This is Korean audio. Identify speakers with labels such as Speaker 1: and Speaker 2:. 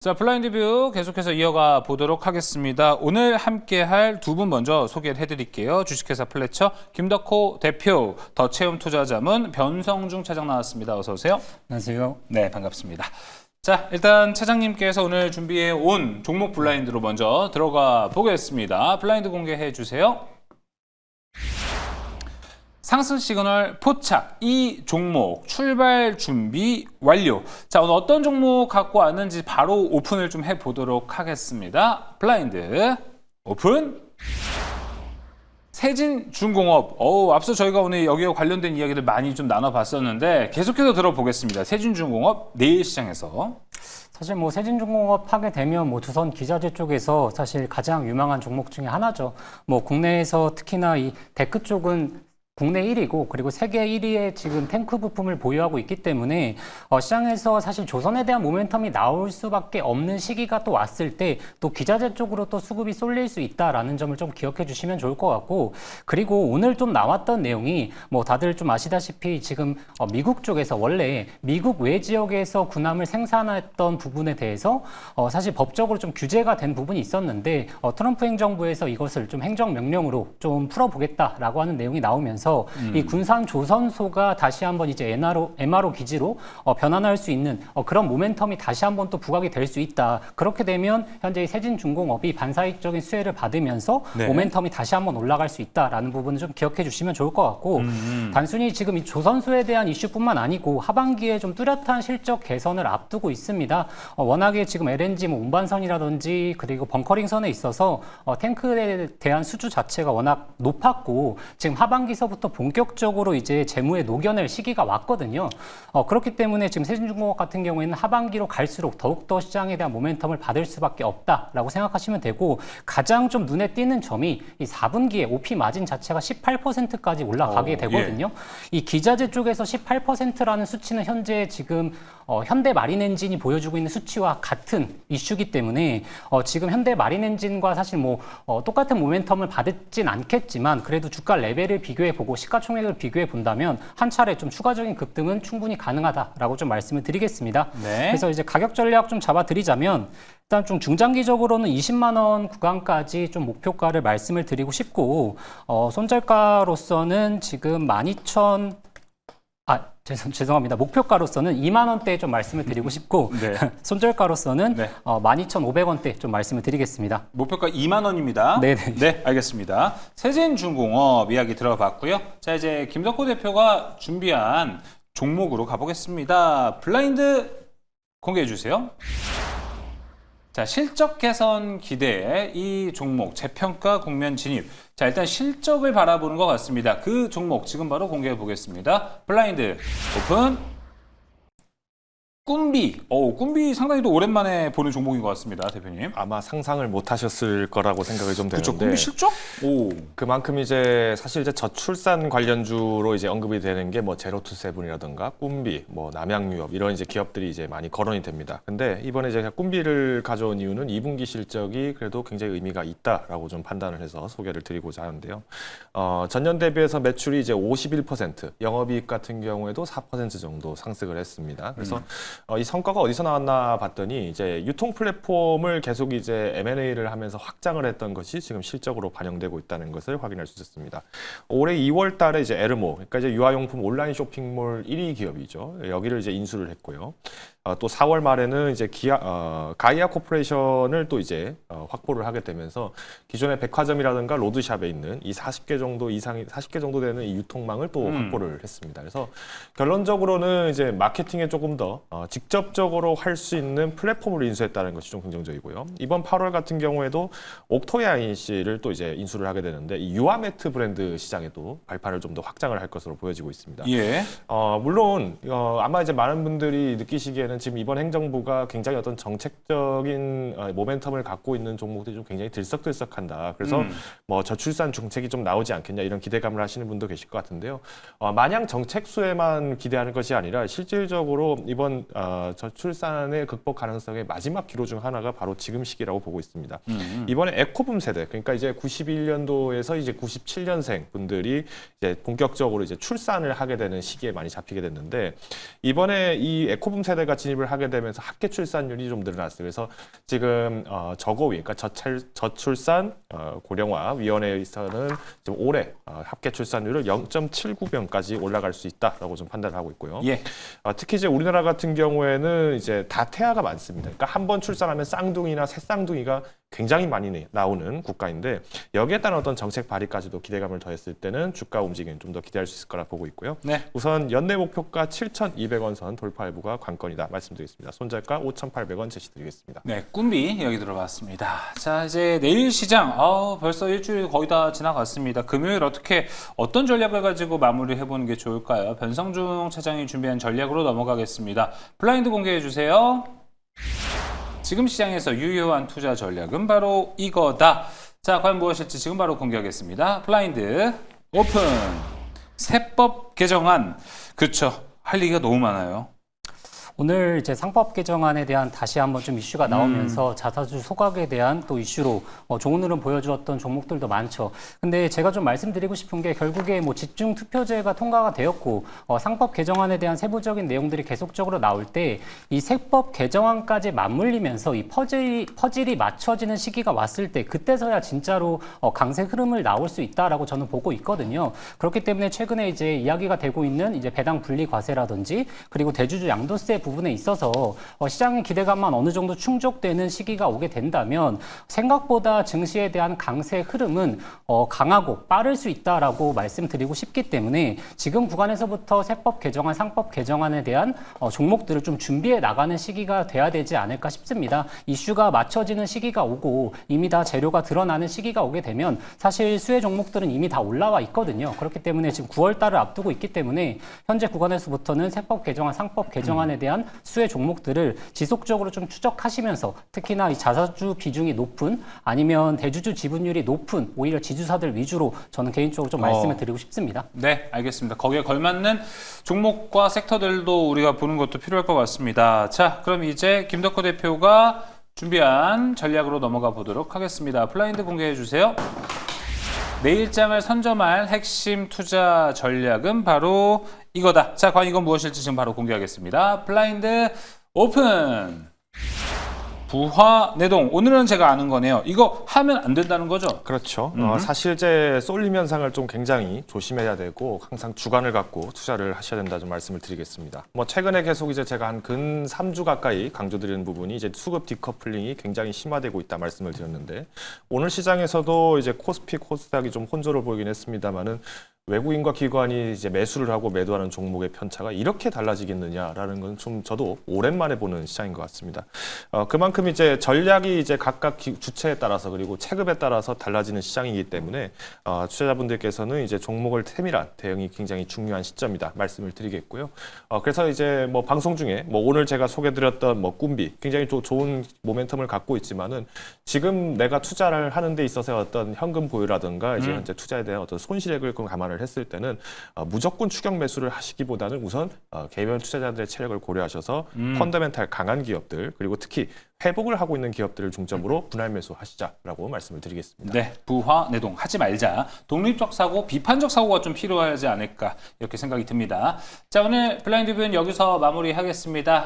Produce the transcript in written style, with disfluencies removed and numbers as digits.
Speaker 1: 자, 블라인드 뷰 계속해서 이어가 보도록 하겠습니다. 오늘 함께할 두 분 먼저 소개를 해드릴게요. 주식회사 플래처 김덕호 대표, 더 채움 투자자문 변성중 차장 나왔습니다. 어서 오세요.
Speaker 2: 안녕하세요.
Speaker 1: 네, 반갑습니다. 자, 일단 차장님께서 오늘 준비해 온 종목 블라인드로 먼저 들어가 보겠습니다. 블라인드 공개해 주세요. 상승 시그널 포착, 이 종목 출발 준비 완료. 자, 오늘 어떤 종목 갖고 왔는지 바로 오픈을 좀 해보도록 하겠습니다. 블라인드 오픈. 세진중공업. 앞서 저희가 오늘 여기와 관련된 이야기를 많이 좀 나눠봤었는데 계속해서 들어보겠습니다. 세진중공업 내일 시장에서.
Speaker 2: 사실 뭐 세진중공업 하게 되면 뭐 두선 기자재 쪽에서 사실 가장 유망한 종목 중에 하나죠. 뭐 국내에서 특히나 이 데크 쪽은 국내 1위고 그리고 세계 1위의 지금 탱크 부품을 보유하고 있기 때문에 시장에서 사실 조선에 대한 모멘텀이 나올 수밖에 없는 시기가 또 왔을 때 또 기자재 쪽으로 또 수급이 쏠릴 수 있다라는 점을 좀 기억해 주시면 좋을 것 같고, 그리고 오늘 좀 나왔던 내용이 뭐 다들 좀 아시다시피 지금 미국 쪽에서 원래 미국 외 지역에서 군함을 생산했던 부분에 대해서 사실 법적으로 좀 규제가 된 부분이 있었는데 트럼프 행정부에서 이것을 좀 행정명령으로 좀 풀어보겠다라고 하는 내용이 나오면서 이 군산 조선소가 다시 한번 이제 MRO 기지로 변환할 수 있는 그런 모멘텀이 다시 한번 또 부각이 될 수 있다. 그렇게 되면 현재 세진중공업이 반사익적인 수혜를 받으면서
Speaker 1: 네.
Speaker 2: 모멘텀이 다시 한번 올라갈 수 있다라는 부분을 좀 기억해 주시면 좋을 것 같고, 단순히 지금 이 조선소에 대한 이슈뿐만 아니고 하반기에 좀 뚜렷한 실적 개선을 앞두고 있습니다. 워낙에 지금 LNG 뭐 운반선이라든지 그리고 벙커링선에 있어서 탱크에 대한 수주 자체가 워낙 높았고 지금 하반기서부터 본격적으로 이제 재무에 녹여낼 시기가 왔거든요. 그렇기 때문에 지금 세진중공업 같은 경우에는 하반기로 갈수록 더욱더 시장에 대한 모멘텀을 받을 수밖에 없다라고 생각하시면 되고, 가장 좀 눈에 띄는 점이 이 4분기에 OP 마진 자체가 18%까지 올라가게 되거든요. 이 기자재 쪽에서 18%라는 수치는 현재 지금 현대 마린엔진이 보여주고 있는 수치와 같은 이슈기 때문에 지금 현대 마린엔진과 사실 뭐 똑같은 모멘텀을 받진 않겠지만 그래도 주가 레벨을 비교해 보고 시가총액을 비교해 본다면 한 차례 좀 추가적인 급등은 충분히 가능하다라고 좀 말씀을 드리겠습니다.
Speaker 1: 네.
Speaker 2: 그래서 이제 가격 전략 좀 잡아드리자면 일단 좀 중장기적으로는 20만 원 구간까지 좀 목표가를 말씀을 드리고 싶고, 손절가로서는 지금 12,000 죄송합니다. 목표가로서는 2만 원대 좀 말씀을 드리고 싶고,
Speaker 1: 네.
Speaker 2: 손절가로서는
Speaker 1: 네.
Speaker 2: 12,500원대 좀 말씀을 드리겠습니다.
Speaker 1: 목표가 2만 원입니다.
Speaker 2: 네네.
Speaker 1: 네, 알겠습니다. 세진중공업 이야기 들어봤고요. 자, 이제 김덕호 대표가 준비한 종목으로 가보겠습니다. 블라인드 공개해 주세요. 자, 실적 개선 기대에 이 종목 재평가 국면 진입. 자, 일단 실적을 바라보는 것 같습니다. 그 종목 지금 바로 공개해 보겠습니다. 블라인드 오픈. 꿈비 상당히 또 오랜만에 보는 종목인 것 같습니다, 대표님.
Speaker 3: 아마 상상을 못 하셨을 거라고 생각이 좀
Speaker 1: 그렇죠.
Speaker 3: 되는데.
Speaker 1: 꿈비 실적?
Speaker 3: 그만큼 이제 사실 이제 저출산 관련주로 이제 언급이 되는 게 뭐 제로투세븐이라든가 꿈비, 뭐 남양유업 이런 이제 기업들이 이제 많이 거론이 됩니다. 근데 이번에 제가 꿈비를 가져온 이유는 2분기 실적이 그래도 굉장히 의미가 있다라고 좀 판단을 해서 소개를 드리고자 하는데요. 전년 대비해서 매출이 이제 51%, 영업이익 같은 경우에도 4% 정도 상승을 했습니다. 그래서 이 성과가 어디서 나왔나 봤더니 이제 유통 플랫폼을 계속 이제 M&A를 하면서 확장을 했던 것이 지금 실적으로 반영되고 있다는 것을 확인할 수 있었습니다. 올해 2월 달에 이제 에르모, 그러니까 이제 유아용품 온라인 쇼핑몰 1위 기업이죠. 여기를 이제 인수를 했고요. 또 4월 말에는 이제 가이아 코퍼레이션을 또 이제 확보를 하게 되면서 기존의 백화점이라든가 로드샵에 있는 이 40개 정도 되는 이 유통망을 또 확보를 했습니다. 그래서 결론적으로는 이제 마케팅에 조금 더 직접적으로 할 수 있는 플랫폼을 인수했다는 것이 좀 긍정적이고요. 이번 8월 같은 경우에도 옥토야인시를 또 이제 인수를 하게 되는데 이 유아매트 브랜드 시장에도 발판을 좀 더 확장을 할 것으로 보여지고 있습니다.
Speaker 1: 예.
Speaker 3: 물론 아마 이제 많은 분들이 느끼시기에는 지금 이번 행정부가 굉장히 어떤 정책적인 모멘텀을 갖고 있는 종목들이 좀 굉장히 들썩들썩한다. 그래서 뭐 저출산 정책이 좀 나오지 않겠냐 이런 기대감을 하시는 분도 계실 것 같은데요. 마냥 정책 수혜만 기대하는 것이 아니라 실질적으로 이번 저출산의 극복 가능성의 마지막 기로 중 하나가 바로 지금 시기라고 보고 있습니다. 이번에 에코붐 세대, 그러니까 이제 91년도에서 이제 97년생 분들이 이제 본격적으로 이제 출산을 하게 되는 시기에 많이 잡히게 됐는데, 이번에 이 에코붐 세대가 진입을 하게 되면서 합계 출산율이 좀 늘어났어요. 그래서 지금 저고위, 그러니까 저출산 고령화 위원회에서는 지금 올해 합계 출산율을 0.79명까지 올라갈 수 있다라고 좀 판단을 하고 있고요.
Speaker 1: 예.
Speaker 3: 특히 이제 우리나라 같은 경우에는 이제 다태아가 많습니다. 그러니까 한 번 출산하면 쌍둥이나 새쌍둥이가 굉장히 많이 나오는 국가인데 여기에 따른 어떤 정책 발의까지도 기대감을 더했을 때는 주가 움직임이 좀 더 기대할 수 있을 거라 보고 있고요.
Speaker 1: 네.
Speaker 3: 우선 연내 목표가 7,200원 선 돌파 여부가 관건이다 말씀드리겠습니다. 손절가 5,800원 제시드리겠습니다.
Speaker 1: 네, 꿈비 여기 들어봤습니다. 자, 이제 내일 시장 벌써 일주일 거의 다 지나갔습니다. 금요일 어떤 전략을 가지고 마무리해보는 게 좋을까요? 변성중 차장이 준비한 전략으로 넘어가겠습니다. 블라인드 공개해 주세요. 지금 시장에서 유효한 투자 전략은 바로 이거다. 자, 과연 무엇일지 지금 바로 공개하겠습니다. 블라인드 오픈. 세법 개정안. 그렇죠. 할 얘기가 너무 많아요.
Speaker 2: 오늘 이제 상법 개정안에 대한 다시 한번 좀 이슈가 나오면서 자사주 소각에 대한 또 이슈로 좋은 흐름 보여주었던 종목들도 많죠. 근데 제가 좀 말씀드리고 싶은 게 결국에 뭐 집중 투표제가 통과가 되었고 상법 개정안에 대한 세부적인 내용들이 계속적으로 나올 때 이 세법 개정안까지 맞물리면서 이 퍼즐이 맞춰지는 시기가 왔을 때 그때서야 진짜로 강세 흐름을 나올 수 있다라고 저는 보고 있거든요. 그렇기 때문에 최근에 이제 이야기가 되고 있는 이제 배당 분리 과세라든지 그리고 대주주 양도세 부분에 있어서 시장의 기대감만 어느 정도 충족되는 시기가 오게 된다면 생각보다 증시에 대한 강세 흐름은 강하고 빠를 수 있다라고 말씀드리고 싶기 때문에 지금 구간에서부터 세법 개정안, 상법 개정안에 대한 종목들을 좀 준비해 나가는 시기가 돼야 되지 않을까 싶습니다. 이슈가 맞춰지는 시기가 오고 이미 다 재료가 드러나는 시기가 오게 되면 사실 수혜 종목들은 이미 다 올라와 있거든요. 그렇기 때문에 지금 9월 달을 앞두고 있기 때문에 현재 구간에서부터는 세법 개정안, 상법 개정안에 대한 수혜 종목들을 지속적으로 좀 추적하시면서 특히나 이 자사주 비중이 높은 아니면 대주주 지분율이 높은 오히려 지주사들 위주로 저는 개인적으로 좀 말씀을 드리고 싶습니다.
Speaker 1: 네, 알겠습니다. 거기에 걸맞는 종목과 섹터들도 우리가 보는 것도 필요할 것 같습니다. 자, 그럼 이제 김덕호 대표가 준비한 전략으로 넘어가 보도록 하겠습니다. 블라인드 공개해 주세요. 내일장을 선점할 핵심 투자 전략은 바로 이거다. 자, 과연 이건 무엇일지 지금 바로 공개하겠습니다. 블라인드 오픈. 부화 내동. 오늘은 제가 아는 거네요. 이거 하면 안 된다는 거죠?
Speaker 3: 그렇죠. 사실 이제 쏠림 현상을 좀 굉장히 조심해야 되고 항상 주관을 갖고 투자를 하셔야 된다 좀 말씀을 드리겠습니다. 뭐 최근에 계속 이제 제가 한 근 3주 가까이 강조드리는 부분이 이제 수급 디커플링이 굉장히 심화되고 있다 말씀을 드렸는데 오늘 시장에서도 이제 코스피, 코스닥이 좀 혼조를 보이긴 했습니다만은 외국인과 기관이 이제 매수를 하고 매도하는 종목의 편차가 이렇게 달라지겠느냐라는 건 좀 저도 오랜만에 보는 시장인 것 같습니다. 그만큼 이제 전략이 이제 각각 주체에 따라서 그리고 체급에 따라서 달라지는 시장이기 때문에 투자자분들께서는 이제 종목을 세밀한 대응이 굉장히 중요한 시점이다 말씀을 드리겠고요. 그래서 이제 뭐 방송 중에 뭐 오늘 제가 소개드렸던 뭐 꿈비 굉장히 좋은 모멘텀을 갖고 있지만은 지금 내가 투자를 하는 데 있어서 어떤 현금 보유라든가 이제 현재 투자에 대한 어떤 손실액을 감안을 했을 때는 무조건 추격 매수를 하시기보다는 우선 개별 투자자들의 체력을 고려하셔서 펀더멘탈 강한 기업들 그리고 특히 회복을 하고 있는 기업들을 중점으로 분할 매수하시자라고 말씀을 드리겠습니다.
Speaker 1: 네, 부화 내동 하지 말자. 독립적 사고, 비판적 사고가 좀 필요하지 않을까 이렇게 생각이 듭니다. 자, 오늘 블라인드 뷰는 여기서 마무리하겠습니다.